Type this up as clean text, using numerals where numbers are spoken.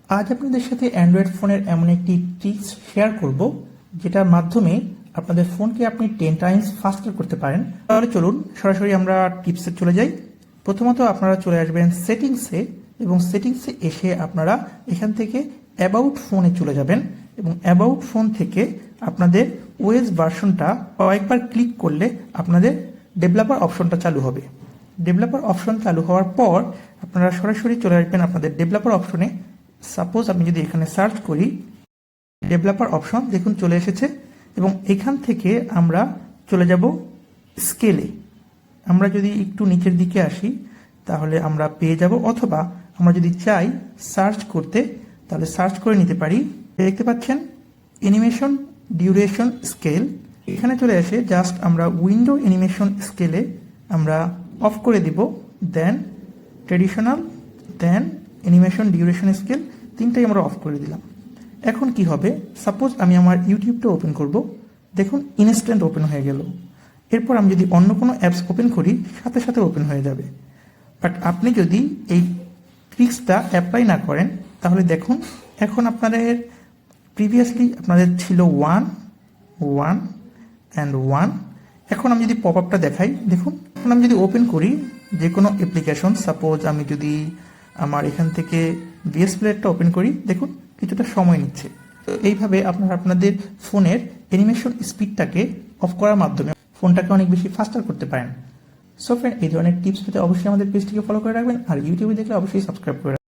আজ আপনাদের সাথে অ্যান্ড্রয়েড ফোনের এমন একটি ট্রিক্স শেয়ার করব যেটার মাধ্যমে আপনাদের ফোনকে আপনি 10 টাইমস ফাস্টার করতে পারেন। তাহলে চলুন সরাসরি আমরা টিপসে চলে যাই। প্রথমত আপনারা চলে আসবেন সেটিংসে, এবং সেটিংসে এসে আপনারা এখান থেকে অ্যাবাউট ফোনে চলে যাবেন, এবং অ্যাবাউট ফোন থেকে আপনাদের ওএস ভার্সনটা কয়েকবার ক্লিক করলে আপনাদের ডেভেলপার অপশনটা চালু হবে। ডেভেলপার অপশন চালু হওয়ার পর আপনারা সরাসরি চলে আসবেন আপনাদের ডেভেলপার অপশনে। সাপোজ আমি যদি এখানে সার্চ করি ডেভেলপার অপশন, দেখুন চলে এসেছে, এবং এখান থেকে আমরা চলে যাব স্কেলে। আমরা যদি একটু নিচের দিকে আসি তাহলে আমরা পেয়ে যাব, অথবা আমরা যদি চাই সার্চ করতে তাহলে সার্চ করে নিতে পারি। দেখতে পাচ্ছেন অ্যানিমেশন ডিউরেশন স্কেল, এখানে চলে আসে জাস্ট আমরা উইন্ডো অ্যানিমেশন স্কেলে আমরা অফ করে দিব, দেন ট্রেডিশনাল, দেন অ্যানিমেশন ডিউরেশন স্কেল, তিনটাই আমরা অফ করে দিলাম। এখন কি হবে, সাপোজ আমি আমার ইউটিউবটা ওপেন করব, দেখুন ইনস্ট্যান্ট ওপেন হয়ে গেল। এরপর আমি যদি অন্য কোনো অ্যাপস ওপেন করি সাথে সাথে ওপেন হয়ে যাবে। বাট আপনি যদি এই ট্রিক্সটা অ্যাপ্লাই না করেন তাহলে দেখুন এখন আপনাদের প্রিভিয়াসলি আপনাদের ছিল 1 1 অ্যান্ড 1। এখন আমি যদি পপ আপটা দেখাই, দেখুন এখন আমি যদি ওপেন করি যে কোনো অ্যাপ্লিকেশন, সাপোজ আমি যদি আমার এখান থেকে ভিএস প্লেয়ারটা ওপেন করি, দেখুন কিছুটা সময় নিচ্ছে। তো এইভাবে আপনারা আপনাদের ফোনের অ্যানিমেশন স্পিডটাকে অফ করার মাধ্যমে ফোনটাকে অনেক বেশি ফাস্টার করতে পারেন। সো ফ্রেন্ড, এই ধরনের টিপস পেতে অবশ্যই আমাদের পেজটিকে ফলো করে রাখবেন, আর ইউটিউবে দেখলে অবশ্যই সাবস্ক্রাইব করে রাখবেন।